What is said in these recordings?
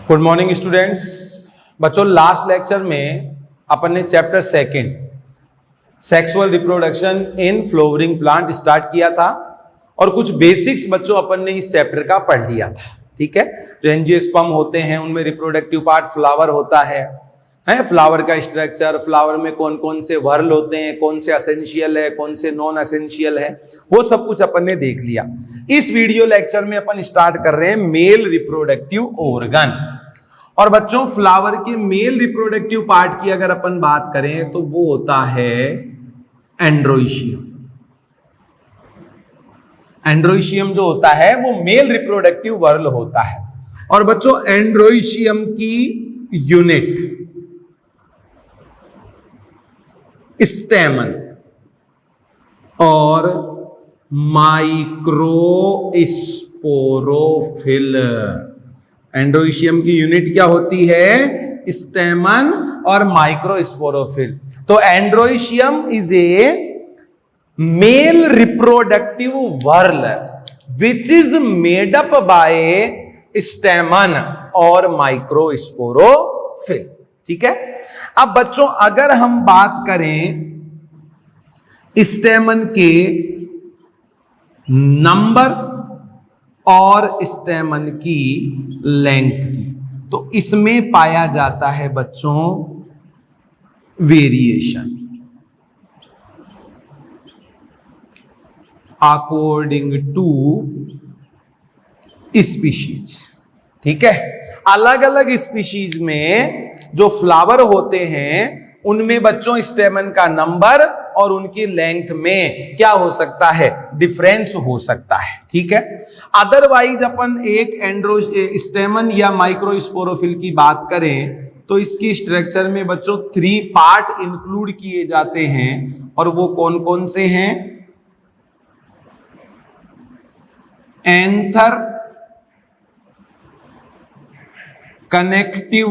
Good morning students. बच्चों, last lecture में अपन ने chapter second sexual reproduction in flowering plant start किया था और कुछ बेसिक्स बच्चों अपन ने इस चैप्टर का पढ़ लिया था। ठीक है, जो एंजियोस्पर्म होते हैं उनमें रिप्रोडक्टिव पार्ट फ्लावर होता है फ्लावर का स्ट्रक्चर, फ्लावर में कौन कौन से वर्ल होते हैं, कौन से एसेंशियल है, कौन से नॉन एसेंशियल है, वो सब कुछ अपन ने देख लिया। इस वीडियो लेक्चर में अपन स्टार्ट कर रहे हैं मेल रिप्रोडक्टिव ऑर्गन। और बच्चों, फ्लावर के मेल रिप्रोडक्टिव पार्ट की अगर अपन बात करें तो वो होता है एंड्रोइशियम। एंड्रोइशियम जो होता है वो मेल रिप्रोडक्टिव वर्ल होता है। और बच्चों, एंड्रोइशियम की यूनिट स्टेमन और माइक्रोस्पोरोफिल। एंड्रोइशियम की यूनिट क्या होती है? स्टेमन और माइक्रोस्पोरोफिल। तो androecium is a male reproductive whorl which is made up by stamen और माइक्रोस्पोरोफिल। ठीक है। अब बच्चों, अगर हम बात करें स्टेमन के नंबर और स्टेमन की लेंथ की, तो इसमें पाया जाता है बच्चों वेरिएशन अकॉर्डिंग टू स्पीशीज। ठीक है, अलग अलग स्पीशीज में जो फ्लावर होते हैं उनमें बच्चों स्टेमन का नंबर और उनकी लेंथ में क्या हो सकता है? डिफरेंस हो सकता है। ठीक है। अदरवाइज अपन एक स्टेमन या माइक्रोस्पोरोफिल की बात करें तो इसकी स्ट्रक्चर में बच्चों 3 पार्ट इंक्लूड किए जाते हैं। और वो कौन कौन से हैं? Anther, connective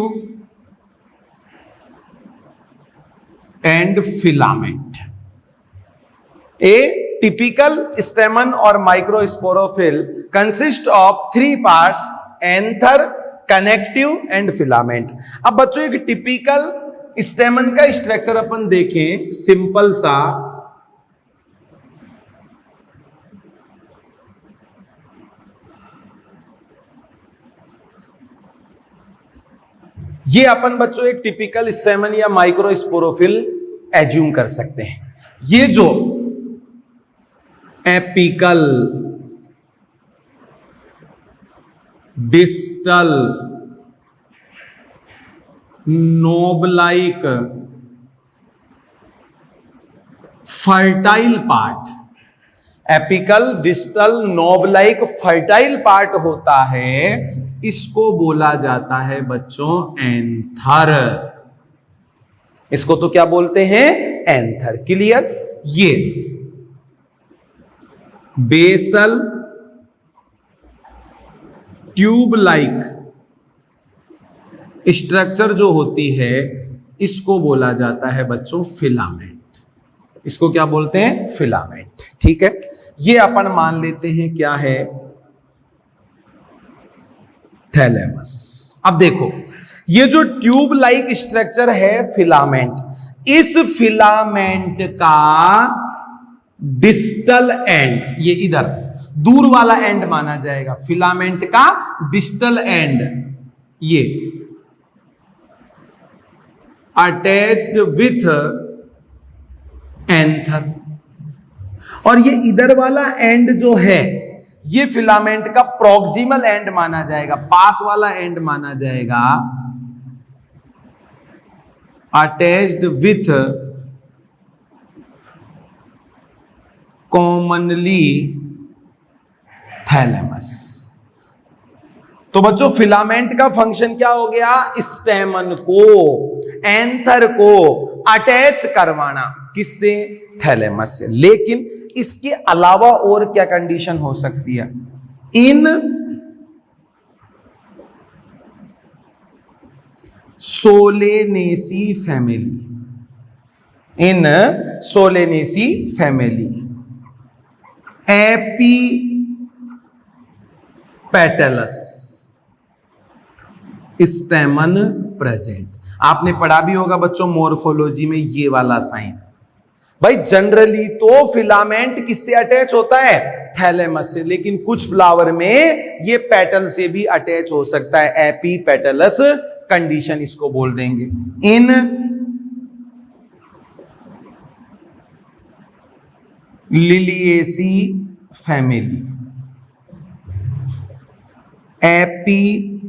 and filament. A typical stamen और microsporophyll consist of 3 parts, anther, connective and filament. अब बच्चों, एक टिपिकल स्टेमन का स्ट्रक्चर अपन देखें, सिंपल सा। ये अपन बच्चों एक टिपिकल स्टेमन या माइक्रोस्पोरोफिल एज्यूम कर सकते हैं। ये जो apical, distal, knob-like, fertile part, apical, distal, knob-like, fertile part होता है, इसको बोला जाता है बच्चों एंथर। इसको तो क्या बोलते हैं? एंथर। क्लियर? ये बेसल ट्यूब लाइक स्ट्रक्चर जो होती है इसको बोला जाता है बच्चों फिलामेंट। इसको क्या बोलते हैं? फिलामेंट। ठीक है। ये अपन मान लेते हैं क्या है? थैलेमस। अब देखो, ये जो ट्यूब लाइक स्ट्रक्चर है फिलामेंट, इस फिलामेंट का डिस्टल एंड, ये इधर दूर वाला एंड माना जाएगा, फिलामेंट का डिस्टल एंड, ये अटैच्ड विथ एंथर। और ये इधर वाला एंड जो है ये फिलामेंट का प्रॉक्सिमल एंड माना जाएगा, पास वाला एंड माना जाएगा, अटैच्ड विथ कॉमनली थैलेमस। तो बच्चों, फिलामेंट का फंक्शन क्या हो गया? स्टेमन को, एंथर को अटैच करवाना। किससे? थैलेमस से। लेकिन इसके अलावा और क्या कंडीशन हो सकती है? In Solanaceae family, in Solanaceae family epipetalous stamen present. आपने पढ़ा भी होगा बच्चों मॉर्फोलॉजी में ये वाला साइन। भाई जनरली तो फिलामेंट किससे अटैच होता है? थैलेमस से, लेकिन कुछ फ्लावर में ये पेटल से भी अटैच हो सकता है। एपीपेटलस कंडीशन इसको बोल देंगे। In Liliaceae family epitepalous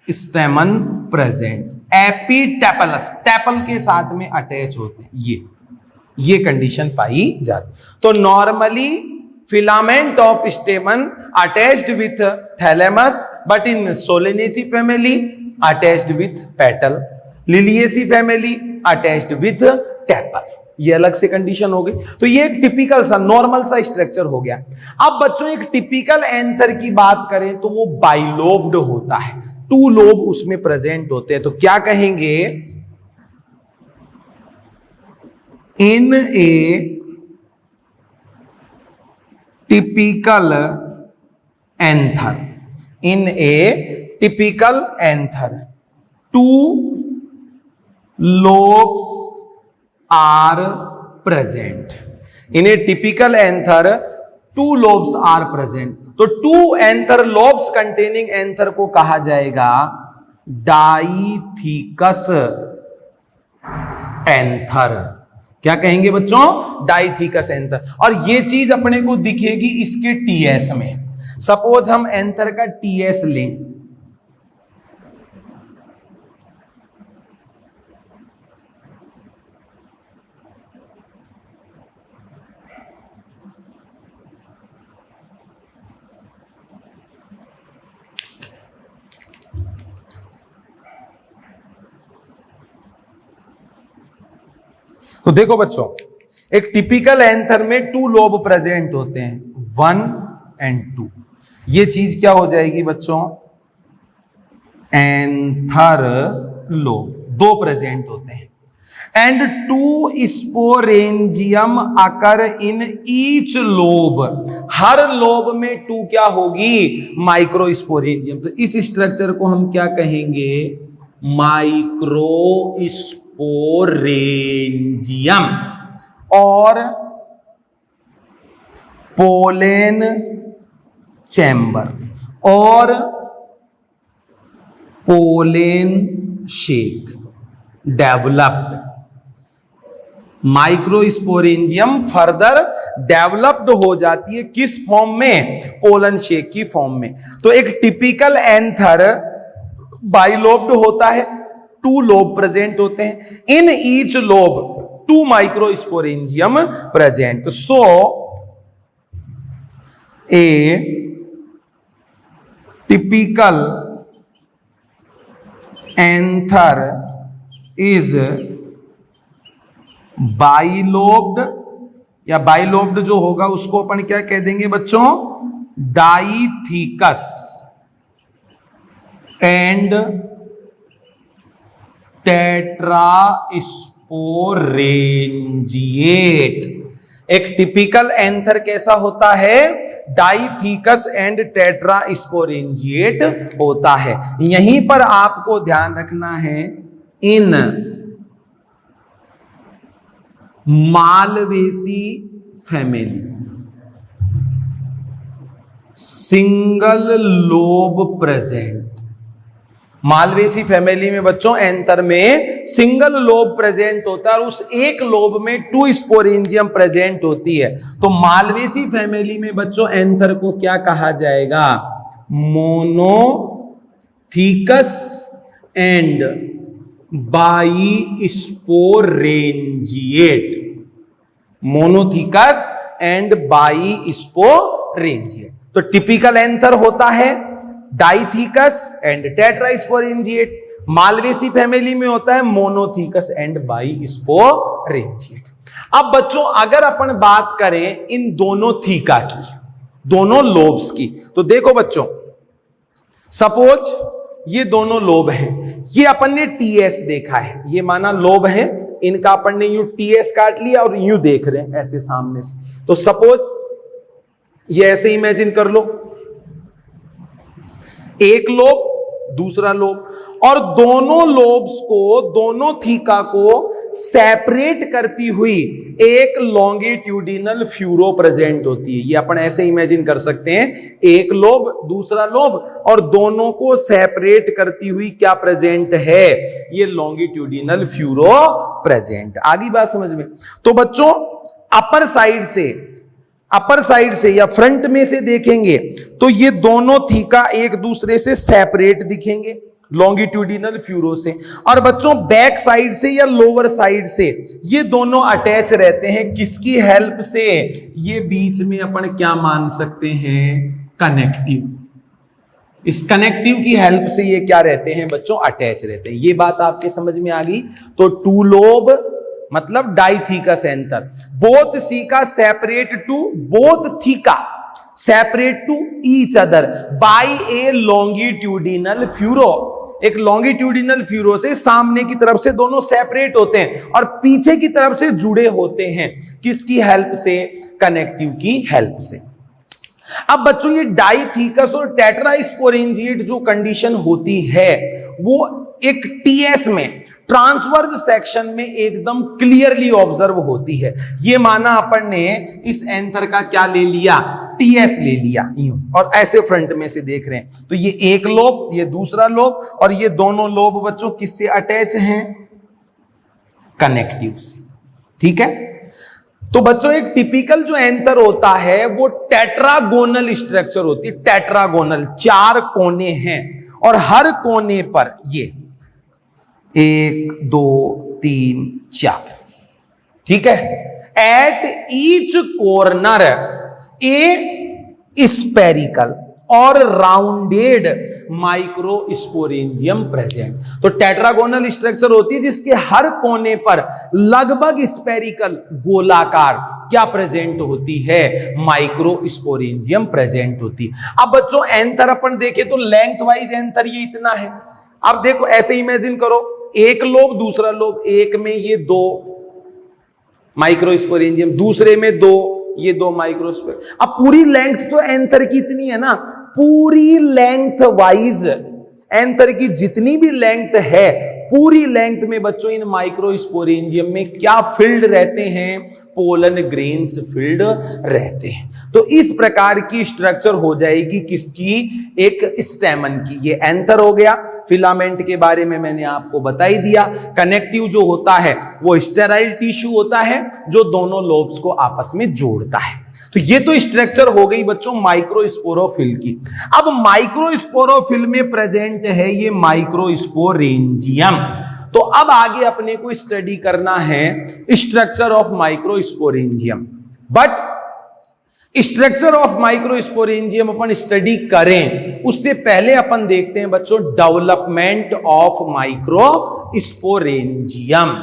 stamen present. Epitepalous tepal के साथ में अटैच होते हैं, ये कंडीशन पाई जाती। तो normally filament of स्टेमन attached with thalamus, but in Solanaceae family attached with petal, Liliaceae family attached with tepal. ये अलग से कंडीशन हो गई। तो ये एक टिपिकल सा नॉर्मल सा स्ट्रक्चर हो गया। अब बच्चों एक टिपिकल एंथर की बात करें तो वो बाइलोब्ड होता है, 2 लोब उसमें प्रेजेंट होते हैं। तो क्या कहेंगे? In a typical anther, in a typical anther 2 lobes are present. In a typical anther 2 lobes are present. तो 2 anther lobes containing anther को कहा जाएगा डाइथिकस एंथर। क्या कहेंगे बच्चों? डाइथिकस एंथर। और ये चीज अपने को दिखेगी इसके टीएस में। सपोज हम एंथर का टीएस लें, तो देखो बच्चों एक टिपिकल एंथर में 2 लोब प्रेजेंट होते हैं, 1 और 2। ये चीज क्या हो जाएगी बच्चों? एंथर लोब 2 प्रेजेंट होते हैं। And 2 sporangium occur in each lobe, her lobe में 2 क्या होगी? Micro sporangium. तो इस स्ट्रक्चर को हम क्या कहेंगे? Micro sporangium. और पोलेन चैम्बर और pollen shake developed. Microsporangium further developed हो जाती है किस फॉर्म में? पोलन शेक की फॉर्म में। तो एक टिपिकल एंथर बाइलोब्ड होता है, 2 लोब प्रेजेंट होते हैं। In each lobe 2 microsporangium present. So A typical anther is bilobed, या बाइलोब्ड जो होगा उसको अपन क्या कह देंगे बच्चों? डाइथिकस एंड टेट्रास्पोरेंजिएट। एक टिपिकल एंथर कैसा होता है? डाइथिकस एंड टेट्रास्पोरेंजिएट होता है। यहीं पर आपको ध्यान रखना है, in Malvaceae family single lobe present. Malvaceae family में बच्चों एंथर में सिंगल लोब प्रेजेंट होता है और उस एक लोब में 2 स्पोरेंजियम प्रेजेंट होती है। तो मालवेसी फैमिली में बच्चों एंथर को क्या कहा जाएगा? Monothecous and bisporangiate. Monothecous and bisporangiate. तो टिपिकल एंथर होता है dithecous and tetrasporangiate. Malvaceae family में होता है मोनोथिकस एंड बाइस्पोरेंजिएट। अब बच्चों अगर अपन बात करें इन दोनों थीका की, दोनों लोब्स की, तो देखो बच्चों सपोज ये दोनों लोब हैं, ये अपन ने टीएस देखा है, ये माना लोब है, इनका अपन ने यूं टीएस काट लिया और यूं देख रहे हैं ऐसे सामने से। तो सपोज ये ऐसे इमेजिन कर लो, एक लोब दूसरा लोब, और दोनों लोब्स को, दोनों थीका को सेपरेट करती हुई एक लॉन्गिट्यूडिनल फ्यूरो प्रेजेंट होती है। ये अपन ऐसे इमेजिन कर सकते हैं, एक लोब दूसरा लोब और दोनों को सेपरेट करती हुई क्या प्रेजेंट है, ये लॉन्गिट्यूडिनल फ्यूरो प्रेजेंट। आगे बात समझ में? तो बच्चों अपर साइड से या फ्रंट में से देखेंगे तो ये दोनों थीका एक दूसरे से सेपरेट दिखेंगे लॉन्गिट्यूडिनल फ्यूरो से, और बच्चों बैक साइड से या लोअर साइड से ये दोनों अटैच रहते हैं। किसकी हेल्प से? ये बीच में अपन क्या मान सकते हैं, कनेक्टिव। इस कनेक्टिव की हेल्प से ये क्या रहते हैं बच्चों, अटैच रहते हैं। ये बात आपके समझ में आ गई? तो टू लोब मतलब dithecous anther, both theca separate to, both theca separate to each other by a longitudinal furrow. एक लॉन्गिट्यूडिनल फ्यूरो से सामने की तरफ से दोनों सेपरेट होते हैं और पीछे की तरफ से जुड़े होते हैं। किसकी हेल्प से? कनेक्टिव की हेल्प से। अब बच्चों ये डाइथीकस और टेट्रास्पोरेंजिएट जो कंडीशन होती है वो एक टीएस में, ट्रांसवर्स सेक्शन में एकदम क्लियरली ऑब्जर्व होती है। ये माना अपन ने इस एंथर का क्या ले लिया, टीएस ले लिया यूं, और ऐसे फ्रंट में से देख रहे हैं तो ये एक लोब, ये दूसरा लोब, और ये दोनों लोब बच्चों किससे अटैच हैं, कनेक्टिव से। ठीक है, तो बच्चों एक टिपिकल जो एंथर होता है वो टेट्रागोनल स्ट्रक्चर होती है। टेट्रागोनल, चार कोने हैं और हर कोने पर ये 1 2 3 4, ठीक है। At each corner a spherical और राउंडेड माइक्रोस्पोरेंजियम प्रेजेंट। तो टेट्रागोनल स्ट्रक्चर होती है जिसके हर कोने पर लगभग स्पेरिकल, गोलाकार क्या प्रेजेंट होती है, माइक्रोस्पोरेंजियम प्रेजेंट होती है। अब बच्चों एंथर अपन देखें तो लेंथ वाइज एंथर ये इतना है। अब देखो ऐसे इमेजिन करो, एक लोब दूसरा लोब, एक में ये 2 माइक्रोस्पोरेंजियम, दूसरे में 2, ये 2 माइक्रोस्पोर। अब पूरी लेंथ तो एंथर की इतनी है ना, पूरी लेंथ वाइज एंथर की जितनी भी लेंथ है, पूरी लेंथ में बच्चों इन माइक्रोस्पोरेंजियम में क्या फील्ड रहते हैं, पोलन ग्रेन्स फील्ड रहते हैं। तो इस प्रकार की स्ट्रक्चर हो जाएगी किसकी, एक स्टेमन की। ये एंथर हो गया। फिलामेंट के बारे में मैंने आपको बता ही दिया। कनेक्टिव जो होता है वो स्टेराइल टिश्यू होता है जो दोनों लोब्स को आपस में जोड़ता है। तो ये तो स्ट्रक्चर हो गई बच्चों माइक्रोस्पोरोफिल की। अब माइक्रोस्पोरोफिल में प्रेजेंट है ये माइक्रोस्पोरेंजियम। तो अब आगे अपने को स्टडी करना है structure of microsporangium. But structure of microsporangium upon study करें उससे पहले अपन देखते हैं बच्चों development of microsporangium.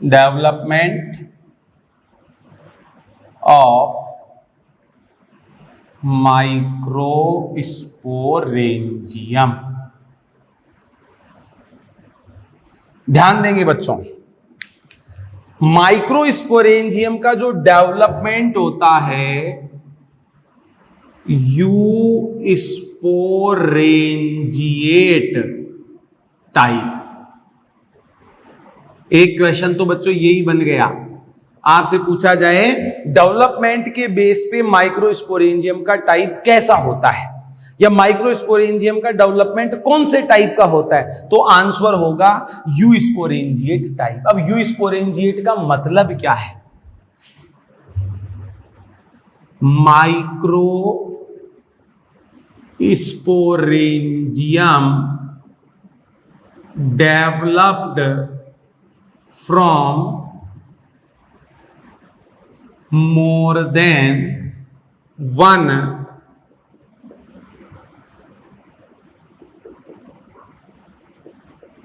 Development of microsporangium. ध्यान देंगे बच्चों, माइक्रोस्पोरेंजियम का जो डेवलपमेंट होता है यू स्पोरेंजिएट टाइप। एक क्वेश्चन तो बच्चों यही बन गया, आपसे पूछा जाए डेवलपमेंट के बेस पे माइक्रोस्पोरेंजियम का टाइप कैसा होता है या माइक्रोस्पोरेंजियम का डेवलपमेंट कौन से टाइप का होता है, तो आंसर होगा यू स्पोरेंजिएट टाइप। अब यू स्पोरेंजिएट का मतलब क्या है, micro sporangium developed from more than one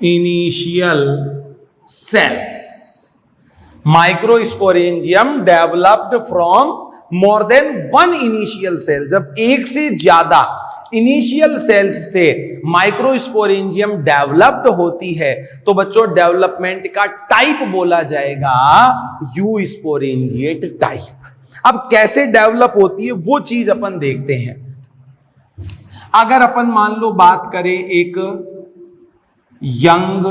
initial cells. Microsporangium developed from more than one initial cell. जब एक से ज्यादा इनिशियल सेल्स से माइक्रोस्पोरेंजियम डेवलप्ड होती है तो बच्चों डेवलपमेंट का टाइप बोला जाएगा यूस्पोरेंजिएट टाइप. अब कैसे डेवलप होती है वो चीज अपन देखते हैं. अगर अपन मान लो बात करें एक यंग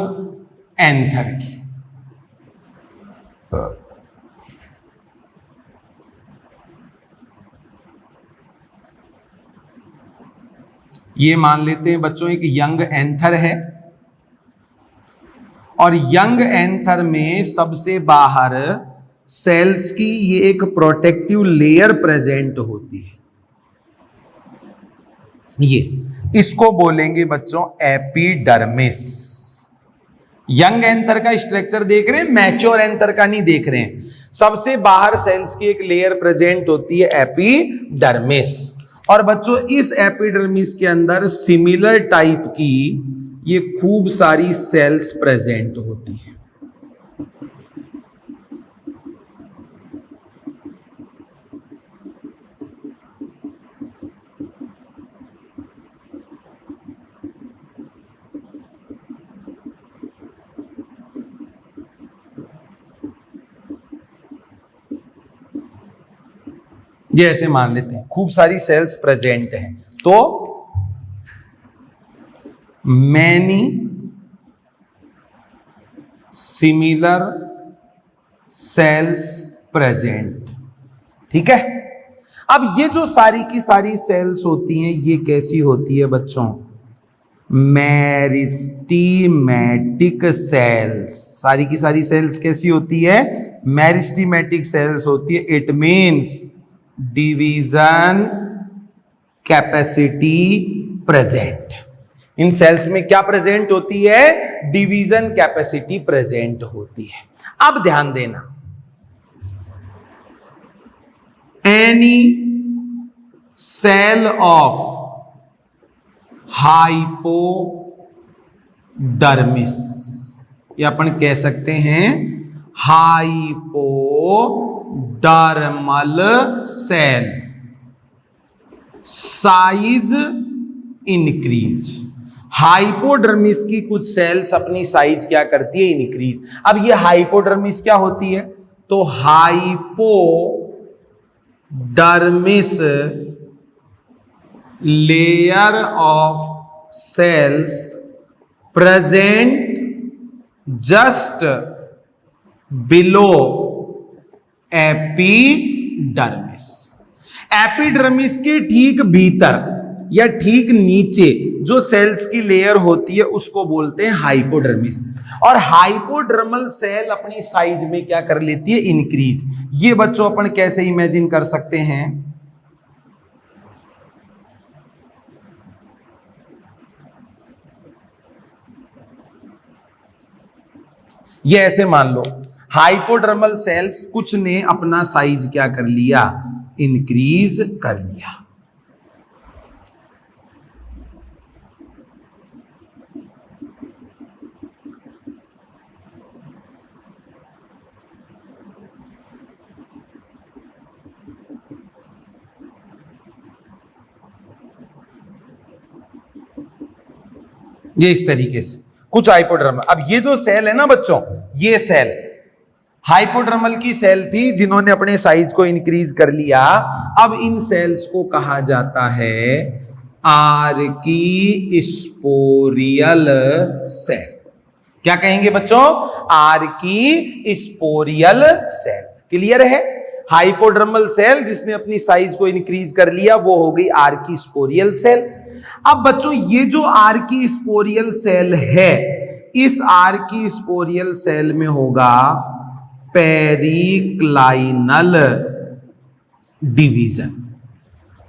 एंथर की, ये मान लेते हैं बच्चों एक यंग एंथर है और यंग एंथर में सबसे बाहर सेल्स की ये एक प्रोटेक्टिव लेयर प्रेजेंट होती है. ये इसको बोलेंगे बच्चों एपिडर्मिस. यंग एंथर का स्ट्रक्चर देख रहे हैं, मैच्योर एंथर का नहीं देख रहे हैं. सबसे बाहर सेल्स की एक लेयर प्रेजेंट होती है एपिडर्मिस. और बच्चों इस एपिडर्मिस के अंदर सिमिलर टाइप की ये खूब सारी सेल्स प्रेजेंट होती है. ये ऐसे मान लेते हैं खूब सारी सेल्स प्रेजेंट हैं. तो मैनी सिमिलर सेल्स प्रेजेंट. ठीक है. अब ये जो सारी की सारी सेल्स होती हैं ये कैसी होती है बच्चों? मेरिस्टीमेटिक सेल्स. सारी की सारी सेल्स कैसी होती है? मेरिस्टीमेटिक सेल्स होती है. It means division capacity present. इन सेल्स में क्या प्रेजेंट होती है? डिवीजन कैपेसिटी प्रेजेंट होती है. अब ध्यान देना, एनी सेल ऑफ हाइपोडर्मिस, या अपन कह सकते हैं hypodermal cell, size increase. Hypodermis की कुछ सेल्स अपनी साइज क्या करती है? इंक्रीज. अब ये हाइपोडर्मिस क्या होती है? तो hypodermis layer of cells present just below epidermis. Epidermis के ठीक भीतर या ठीक नीचे जो सेल्स की लेयर होती है उसको बोलते हैं हाइपोडर्मिस. और हाइपोडर्मल सेल अपनी साइज में क्या कर लेती है? इंक्रीज. ये बच्चों अपन कैसे इमेजिन कर सकते हैं? ये ऐसे मान लो हाइपोडर्मल सेल्स कुछ ने अपना साइज क्या कर लिया? इंक्रीज कर लिया. ये इस तरीके से कुछ हाइपोडर्मल. अब ये जो सेल है ना बच्चों, ये सेल हाइपोडर्मल की सेल थी जिन्होंने अपने साइज को इंक्रीज कर लिया. अब इन सेल्स को कहा जाता है आर्कीस्पोरियल सेल. क्या कहेंगे बच्चों? आर्कीस्पोरियल सेल. क्लियर है? हाइपोडर्मल सेल जिसने अपनी साइज को इंक्रीज कर लिया वो हो गई आर्कीस्पोरियल सेल. अब बच्चों ये जो आर्कीस्पोरियल सेल है, इस आर्कीस्पोरियल सेल में होगा पेरिक्लाइनल डिवीजन.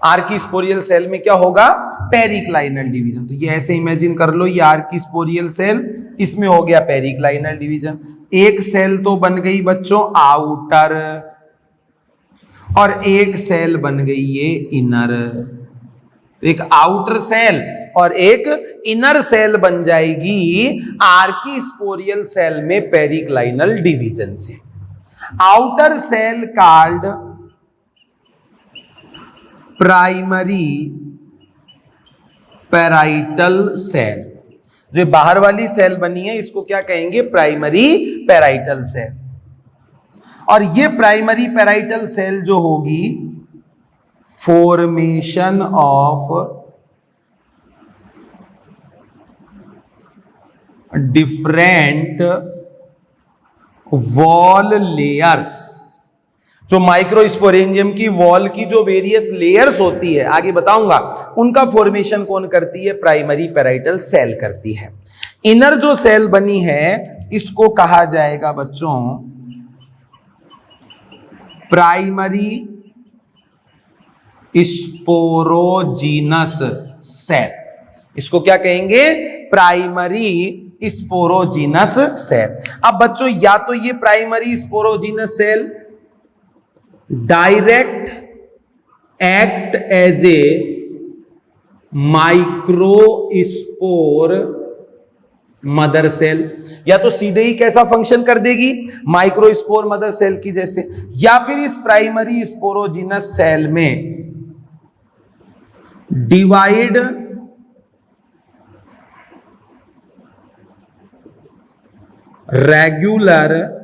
आर्कीस्पोरियल सेल में क्या होगा? Periclinal division. तो ये ऐसे इमेजिन कर लो, ये आर्कीस्पोरियल सेल, इसमें हो गया पेरिक्लाइनल डिवीजन. एक सेल तो बन गई बच्चों आउटर, और एक सेल बन गई ये इनर, एक आउटर सेल और एक इनर सेल बन जाएगी आर्कीस्पोरियल सेल में पेरिक्लाइनल डिवीजन से। Outer cell called primary parietal cell, जो बाहर वाली सेल बनी है इसको क्या कहेंगे? Primary parietal cell. और ये प्राइमरी पैराइटल सेल जो होगी, formation of different wall layers, जो माइक्रोस्पोरेंजियम की वॉल की जो वेरियस लेयर्स होती है, आगे बताऊंगा, उनका फॉर्मेशन कौन करती है? प्राइमरी पैराइटल सेल करती है। इनर जो सेल बनी है इसको कहा जाएगा बच्चों प्राइमरी स्पोरोजीनस सेल। इसको क्या कहेंगे? Primary sporogenous cell. अब बच्चों या तो ये primary sporogenous cell direct act as a microspore mother cell, या तो सीधे ही कैसा फंक्शन कर देगी? माइक्रोस्पोर मदर सेल की जैसे, या फिर इस प्राइमरी स्पोरोजीनस सेल में डिवाइड रेगुलर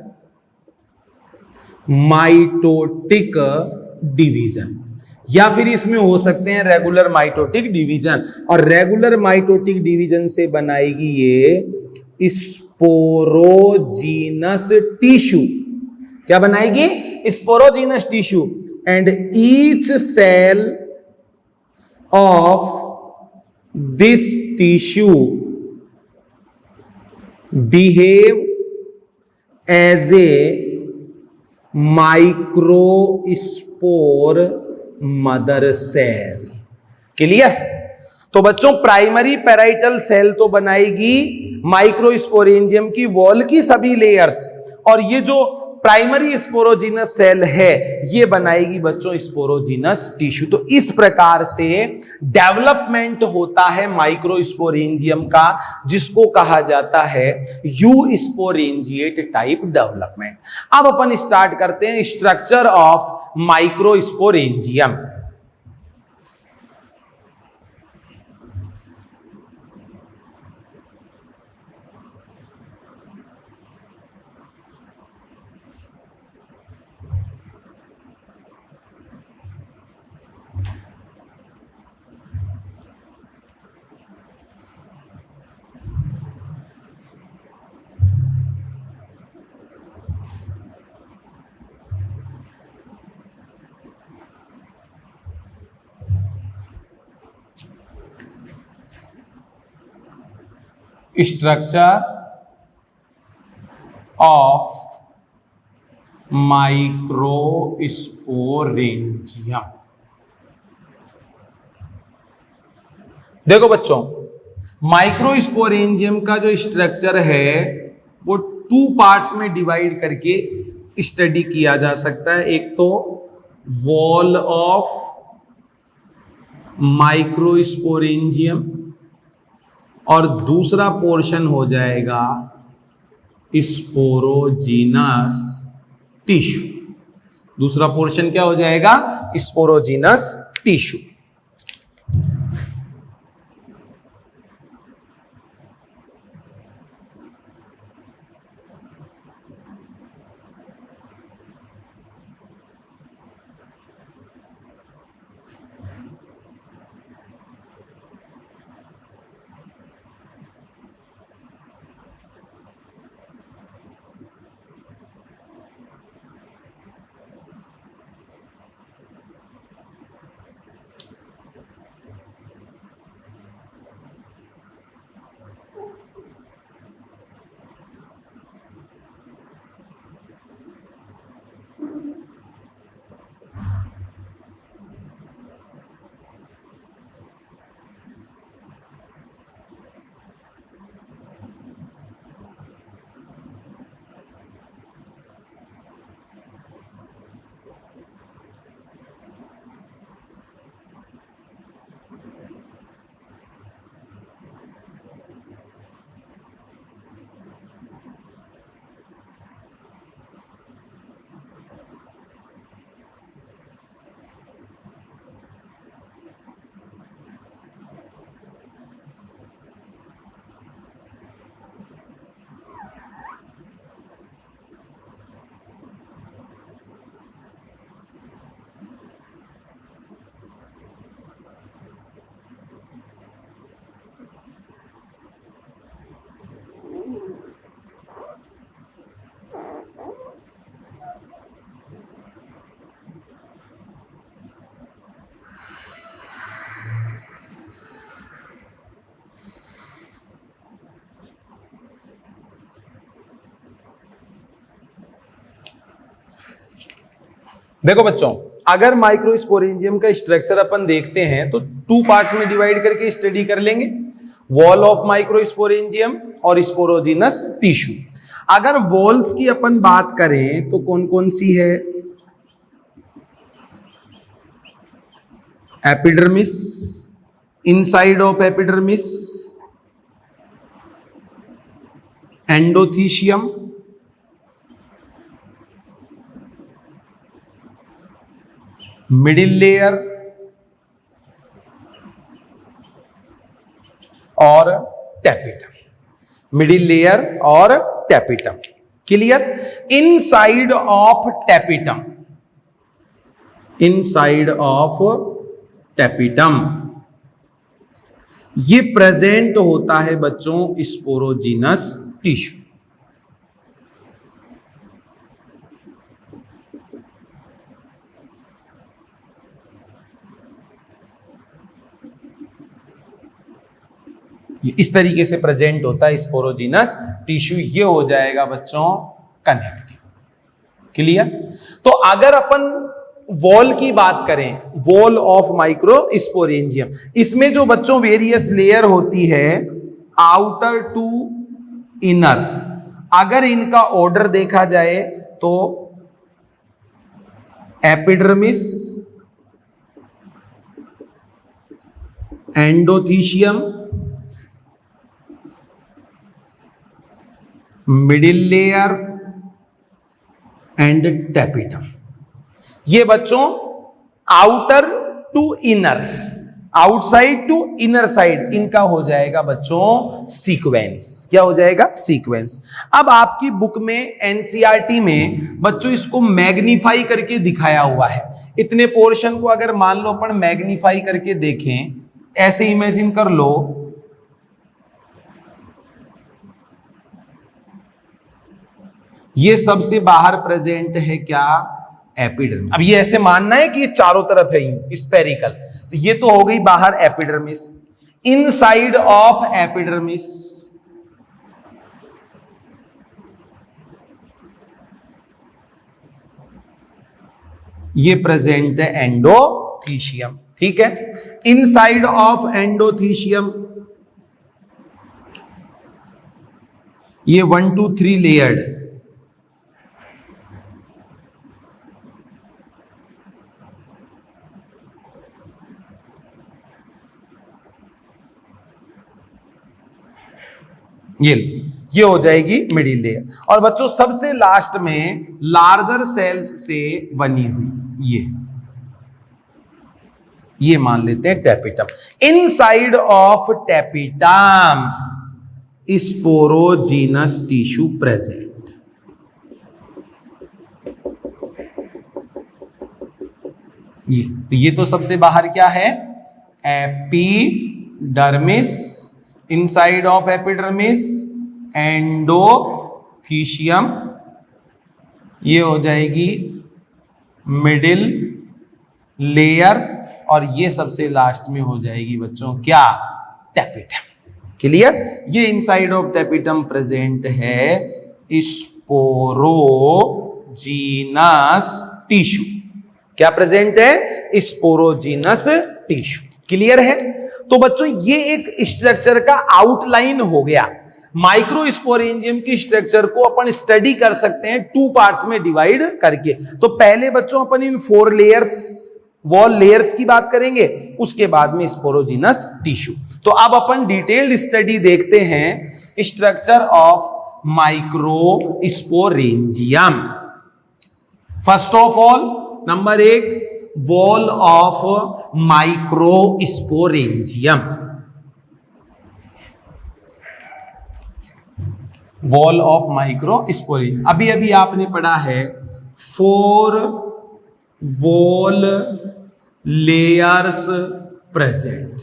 माइटोटिक डिवीजन, या फिर इसमें हो सकते हैं रेगुलर माइटोटिक डिवीजन। और रेगुलर माइटोटिक डिवीजन से बनाएगी ये स्पोरोजीनस टिश्यू। क्या बनाएगी? Sporogenous tissue. And each cell of this tissue behave as a microspore mother cell. Clear? तो बच्चों प्राइमरी पैराइटल सेल तो बनाएगी माइक्रोस्पोरेंजियम की वॉल की सभी लेयर्स, और ये जो प्राइमरी स्पोरोजीनस सेल है ये बनाएगी बच्चों स्पोरोजीनस टिश्यू। तो इस प्रकार से डेवलपमेंट होता है माइक्रोस्पोरेंजियम का, जिसको कहा जाता है यू स्पोरेंजिएट टाइप डेवलपमेंट। अब अपन स्टार्ट करते हैं structure of microsporangium. Structure of microsporangium. देखो बच्चों, माइक्रोस्पोरेंजियम का जो स्ट्रक्चर है वो टू पार्ट्स में डिवाइड करके स्टडी किया जा सकता है। एक तो वॉल ऑफ माइक्रोस्पोरेंजियम और दूसरा पोर्शन हो जाएगा स्पोरोजीनस टिश्यू। दूसरा पोर्शन क्या हो जाएगा? Sporogenous tissue. देखो बच्चों, अगर माइक्रोस्पोरेंजियम का स्ट्रक्चर अपन देखते हैं तो 2 पार्ट्स में डिवाइड करके स्टडी कर लेंगे, वॉल ऑफ माइक्रोस्पोरेंजियम और स्पोरोजिनस टिश्यू। अगर वॉल्स की अपन बात करें तो कौन कौन सी है? Epidermis, inside of epidermis, endothecium, middle layer और टैपिटम। मिडिल लेयर और tapetum. Clear? Inside of tapetum, inside of tapetum ये प्रेजेंट होता है बच्चों स्पोरोजिनस टिश्यू। इस तरीके से प्रेजेंट होता है स्पोरोजिनस टिश्यू। ये हो जाएगा बच्चों कनेक्टिव। क्लियर? तो अगर अपन वॉल की बात करें, वॉल ऑफ माइक्रोस्पोरेंजियम, इसमें जो बच्चों वेरियस लेयर होती है आउटर टू इनर, अगर इनका ऑर्डर देखा जाए तो epidermis, endothecium, middle layer and tapetum. ये बच्चों outer to inner, outside to inner side, इनका हो जाएगा बच्चों सीक्वेंस। क्या हो जाएगा? सीक्वेंस। अब आपकी बुक में एनसीईआरटी में बच्चों इसको मैग्नीफाई करके दिखाया हुआ है। इतने पोर्शन को अगर मान लो अपन मैग्नीफाई करके देखें, ऐसे इमेजिन कर लो, ये सबसे बाहर प्रेजेंट है क्या? एपिडर्मिस। अब ये ऐसे मानना है कि ये चारों तरफ है स्पेरिकल, तो ये तो हो गई बाहर एपिडर्मिस। इनसाइड ऑफ एपिडर्मिस ये प्रेजेंट है एंडोथीशियम। ठीक है? इनसाइड ऑफ एंडोथीशियम ये 1 2 3 लेयर्ड, ये हो जाएगी मिडिल लेयर। और बच्चों सबसे लास्ट में लार्जर सेल्स से बनी हुई ये मान लेते हैं tapetum. Inside of tapetum sporogenous tissue present. ये तो सबसे बाहर क्या है? Epidermis, inside of epidermis endothecium, ये हो जाएगी मिडिल लेयर, और ये सबसे लास्ट में हो जाएगी बच्चों क्या? टैपिटम। क्लियर? ये इनसाइड ऑफ टैपिटम प्रेजेंट है स्पोरोजिनस टिश्यू। क्या प्रेजेंट है? Sporogenous tissue. क्लियर है? तो बच्चों ये एक स्ट्रक्चर का आउटलाइन हो गया। माइक्रोस्पोरेंजियम की स्ट्रक्चर को अपन स्टडी कर सकते हैं 2 पार्ट्स में डिवाइड करके। तो पहले बच्चों अपन इन 4 लेयर्स, वॉल लेयर्स की बात करेंगे, उसके बाद में स्पोरोजिनस टिश्यू। तो अब अपन डिटेल्ड स्टडी देखते हैं structure of microsporangium. First of all number 1, wall of microsporangium. Wall of microsporangium, अभी अभी आपने पढ़ा है 4 wall layers present.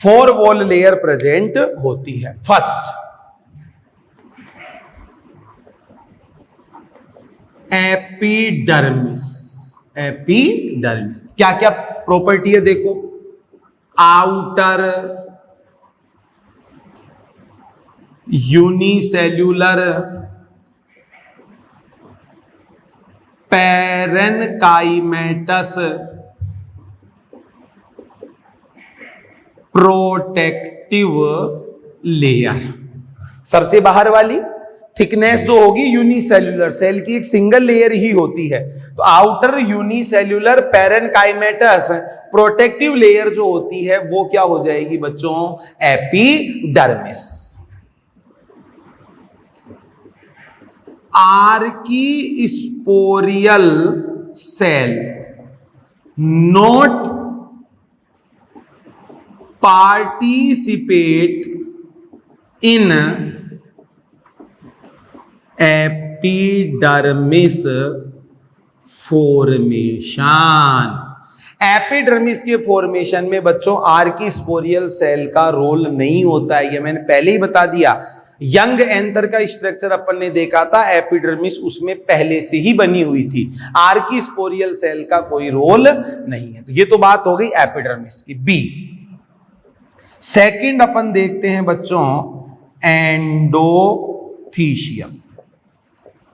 4 wall layer present होती है। First epidermis. एपिडर्मिस क्या क्या प्रॉपर्टी है देखो? Outer unicellular perimeter parenchymatous protective layer. सबसे बाहर वाली थिकनेस जो होगी यूनिसेल्यूलर, सेल की एक सिंगल लेयर ही होती है, तो outer unicellular parenchymatous protective layer जो होती है वो क्या हो जाएगी बच्चों? Epidermis. Archesporial cell not participate in epidermis formation. Epidermis के फॉर्मेशन में बच्चों आर्कीस्पोरियल सेल का रोल नहीं होता है, ये मैंने पहले ही बता दिया। यंग एंथर का स्ट्रक्चर अपन ने देखा था, एपिडर्मिस उसमें पहले से ही बनी हुई थी, आर्कीस्पोरियल सेल का कोई रोल नहीं है। तो ये तो बात हो गई एपिडर्मिस की। बी सेकंड अपन देखते हैं बच्चों endothecium.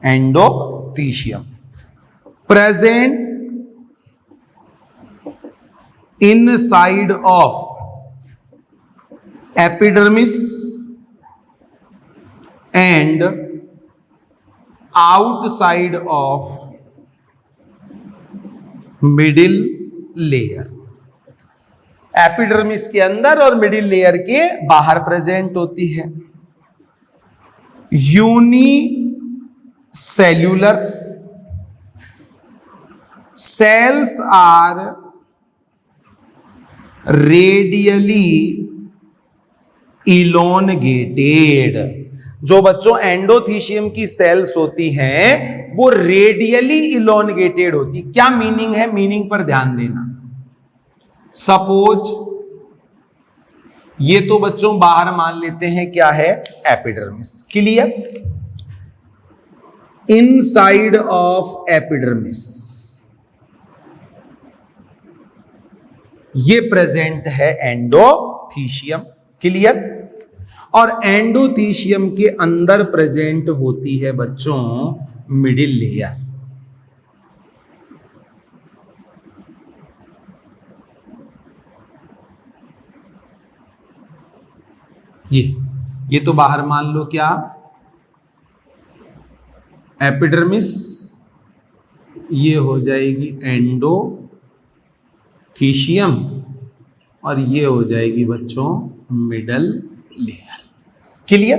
Endothecium present inside of epidermis and outside of middle layer. Epidermis के अंदर और मिडिल लेयर के बाहर प्रेजेंट होती है। Unicellular cells are radially elongated. जो बच्चों एंडोथीशियम की सेल्स होती हैं वो रेडियली इलोनगेटेड होती। क्या मीनिंग है? मीनिंग पर ध्यान देना। सपोज ये तो बच्चों बाहर मान लेते हैं क्या है? Epidermis. Clear? Inside of epidermis ये प्रेजेंट है एंडोथीशियम। क्लियर? और एंडोथीशियम के अंदर प्रेजेंट होती है बच्चों मिडिल लेयर। ये तो बाहर मान लो क्या? एपिडर्मिस, ये हो जाएगी एंडोथीशियम और ये हो जाएगी बच्चों मिडल लेयर। क्लियर?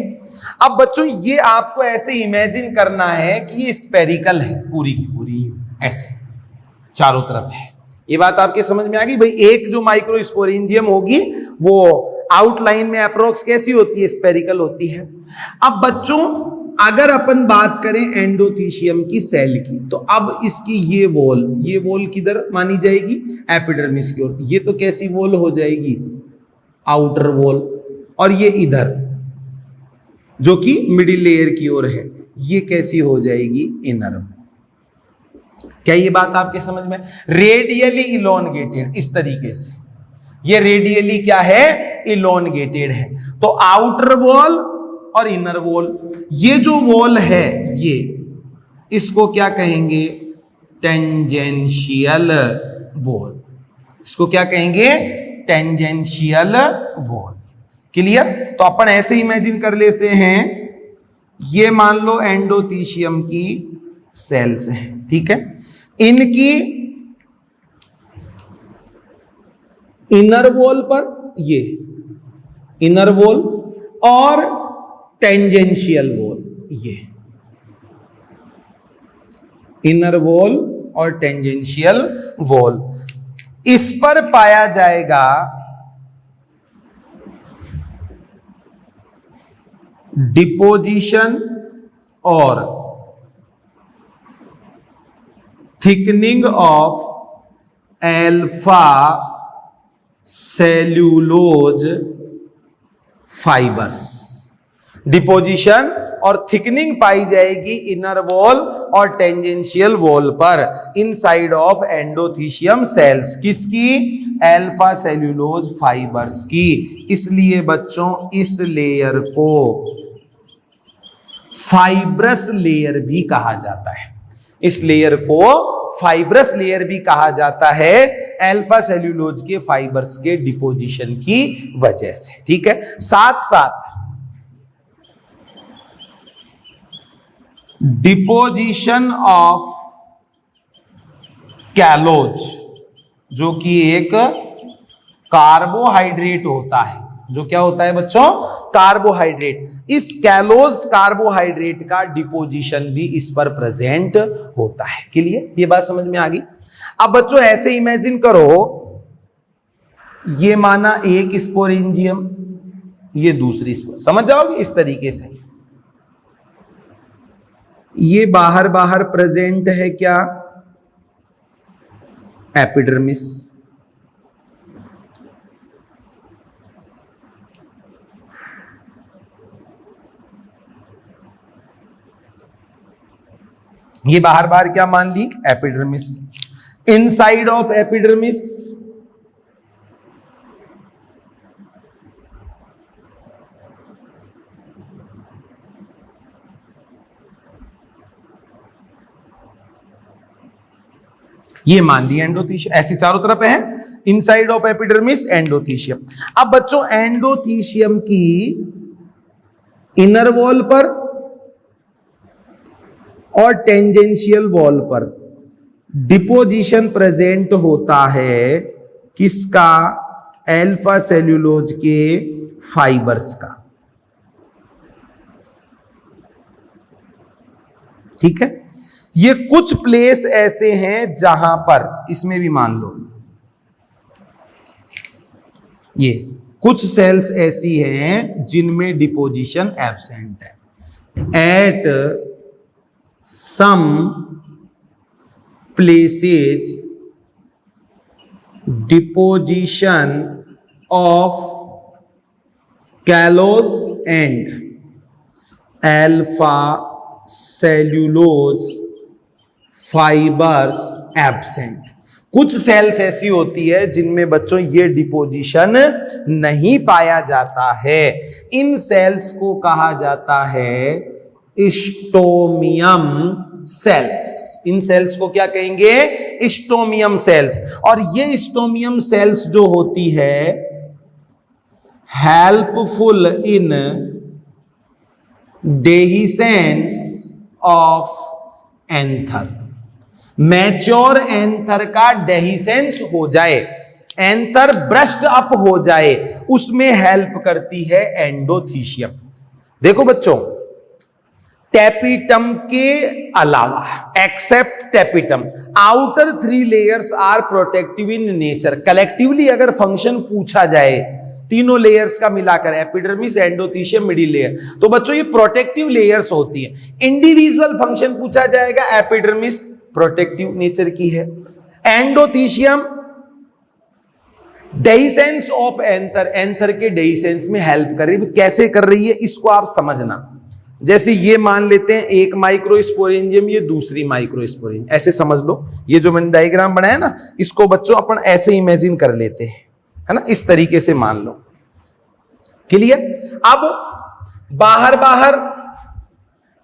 अब बच्चों ये आपको ऐसे इमेजिन करना है कि ये स्पेरिकल है पूरी की पूरी, ऐसे चारों तरफ है। ये बात आपके समझ में आ गई भाई? एक जो माइक्रोस्पोरेंजियम होगी वो आउटलाइन में अप्रोक्स कैसी होती है? स्पेरिकल होती है। अब बच्चों अगर अपन बात करें एंडोथीशियम की सेल की, तो अब इसकी ये वॉल किधर मानी जाएगी? एपिडर्मिस की ओर। ये तो कैसी वॉल हो जाएगी? Outer wall. और ये इधर जो कि मिडिल लेयर की ओर है, ये कैसी हो जाएगी? Inner wall. क्या ये बात आपके समझ में? रेडियली इलोनगेटेड, इस तरीके से ये रेडियली क्या है? इलोनगेटेड है। तो आउटर वॉल और इनर वॉल, ये जो वॉल है ये, इसको क्या कहेंगे? Tangential wall. इसको क्या कहेंगे? Tangential wall. क्लियर? तो अपन ऐसे इमेजिन कर लेते हैं, ये मान लो एंडोथीशियम की सेल्स हैं, ठीक है? इनकी इनर वॉल पर ये इनर वॉल और टेंजेंशियल वॉल, ये इनर वॉल और टेंजेंशियल वॉल, इस पर पाया जाएगा डिपोजिशन और thickening of alpha cellulose fibres. Deposition और थिकनिंग पाई जाएगी इनर वॉल और टेंजेंशियल वॉल पर इनसाइड ऑफ एंडोथीशियम सेल्स। किसकी? एल्फा सेल्यूलोज फाइबर्स की। इसलिए बच्चों इस लेयर को फाइब्रस लेयर भी कहा जाता है। इस लेयर को फाइब्रस लेयर भी कहा जाता है अल्फा सेल्यूलोज के फाइबर्स के डिपोजिशन की वजह से। ठीक है, साथ साथ डिपोजिशन ऑफ कैलोज, जो कि एक कार्बोहाइड्रेट होता है, जो क्या होता है बच्चों, कार्बोहाइड्रेट। इस कैलोज कार्बोहाइड्रेट का डिपोजिशन भी इस पर प्रेजेंट होता है। क्लियर, ये बात समझ में आ गई। अब बच्चों ऐसे इमेजिन करो, ये माना एक स्पोरेंजियम, ये दूसरी स्पोर, समझ जाओगे इस तरीके से। ये बाहर बाहर प्रेजेंट है क्या, एपिडर्मिस, ये बाहर बाहर क्या मान ली, एपिडर्मिस। इनसाइड ऑफ एपिडर्मिस ये मान ली एंडोथीशियम, ऐसे चारों तरफ है, इनसाइड ऑफ एपिडर्मिस एंडोथीशियम। अब बच्चों एंडोथीशियम की इनर वॉल पर और टेंजेंशियल वॉल पर डिपोजिशन प्रेजेंट होता है किसका, अल्फा सेल्यूलोज के फाइबर्स का। ठीक है, ये कुछ प्लेस ऐसे हैं जहां पर, इसमें भी मान लो ये कुछ सेल्स ऐसी हैं जिनमें डिपोजिशन एब्सेंट है। At some places deposition of callose and alpha cellulose fibers absent। कुछ सेल्स ऐसी होती है जिनमें बच्चों ये डिपोजिशन नहीं पाया जाता है। इन सेल्स को कहा जाता है स्टोमियम सेल्स। इन सेल्स को क्या कहेंगे, स्टोमियम सेल्स। और ये स्टोमियम सेल्स जो होती है helpful in dehiscence of anther. Mature anther का डेहिसेंस हो जाए, एंथर ब्रस्ट अप हो जाए, उसमें हेल्प करती है एंडोथीशियम। देखो बच्चों, टेपिटम के अलावा, except tapetum, outer 3 layers are protective in nature. Collectively अगर फंक्शन पूछा जाए तीनों लेयर्स का मिलाकर, एपिडर्मिस, एंडोथीशियम, मिडिल लेयर, तो बच्चों ये प्रोटेक्टिव लेयर्स होती है। इंडिविजुअल फंक्शन पूछा जाएगा, एपिडर्मिस प्रोटेक्टिव नेचर की है, endothecium dehiscence of anther, anther के डेहिसेंस में हेल्प कर रही है। कैसे कर रही है इसको आप समझना। जैसे ये मान लेते हैं एक माइक्रोस्पोरेंजियम, ये दूसरी माइक्रोस्पोरेंजियम, ऐसे समझ लो। ये जो मैंने डायग्राम बनाया ना, इसको बच्चों अपन ऐसे इमेजिन कर लेते हैं, है ना, इस तरीके से मान लो। क्लियर। अब बाहर बाहर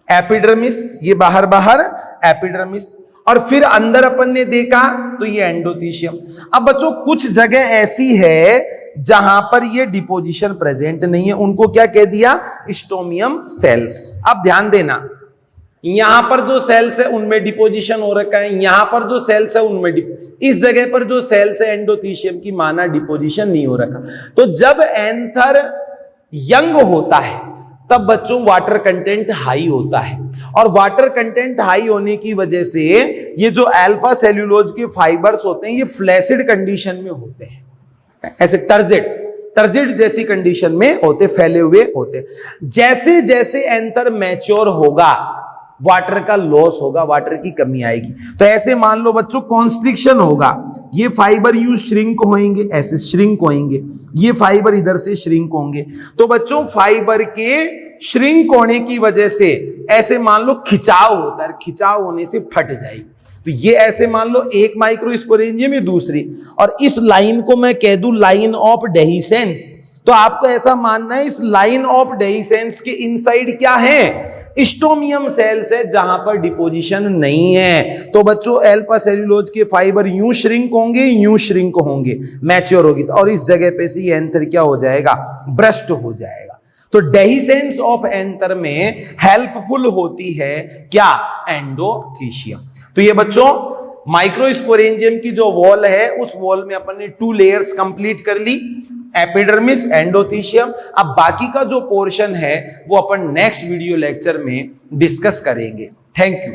एपिडर्मिस, ये बाहर बाहर एपिडर्मिस, और फिर अंदर अपन ने देखा तो ये एंडोथीशियम। अब बच्चों कुछ जगह ऐसी है जहां पर ये डिपोजिशन प्रेजेंट नहीं है, उनको क्या कह दिया, स्टोमियम सेल्स। अब ध्यान देना, यहां पर जो सेल्स है उनमें डिपोजिशन हो रखा है, यहां पर जो सेल्स है उनमें इस जगह पर जो सेल्स है एंडोथीशियम की, माना डिपोजिशन नहीं हो रखा। तो जब एंथर यंग होता है तब बच्चों वाटर कंटेंट हाई होता है, और वाटर कंटेंट हाई होने की वजह से ये जो अल्फा सेल्यूलोज के फाइबर्स होते हैं ये फ्लैसिड कंडीशन में होते हैं, ऐसे टर्जिड जैसी कंडीशन में होते, फैले हुए होते। जैसे जैसे एंथर मैच्योर होगा वाटर का लॉस होगा, वाटर की कमी आएगी। तो ऐसे मान लो बच्चों कॉन्स्ट्रिक्शन होगा, ये फाइबर यू श्रिंक होंगे, ऐसे श्रिंक होंगे, ये फाइबर इधर से श्रिंक होंगे। तो बच्चों फाइबर के श्रिंक होने की वजह से ऐसे मान लो खिंचाव होता है, खिंचाव होने से फट जाएगी। तो ये ऐसे मान लो एक माइक्रोस्पोरेंजियम ये दूसरी, और इस लाइन को मैं कह दूं लाइन ऑफ डेहिसेंस, तो आपको ऐसा मानना है इस लाइन ऑफ डेहिसेंस के इनसाइड क्या है, स्टोमियम सेल्स है जहां पर डिपोजिशन नहीं है। तो बच्चों अल्फा सेल्यूलोज के फाइबर यूं श्रिंक होंगे मैच्योर होगी, और इस जगह पे से ये एंथर क्या हो जाएगा, ब्रस्ट हो जाएगा। तो डेहिसेंस ऑफ एंथर में हेल्पफुल होती है क्या, एंडोथीशियम। तो ये बच्चों माइक्रोस्पोरेंजियम की जो वॉल है उस वॉल में अपन ने 2 लेयर्स कंप्लीट कर ली, एपिडर्मिस, एंडोथीशियम। अब बाकी का जो पोर्शन है वो अपन नेक्स्ट वीडियो लेक्चर में डिस्कस करेंगे। Thank you.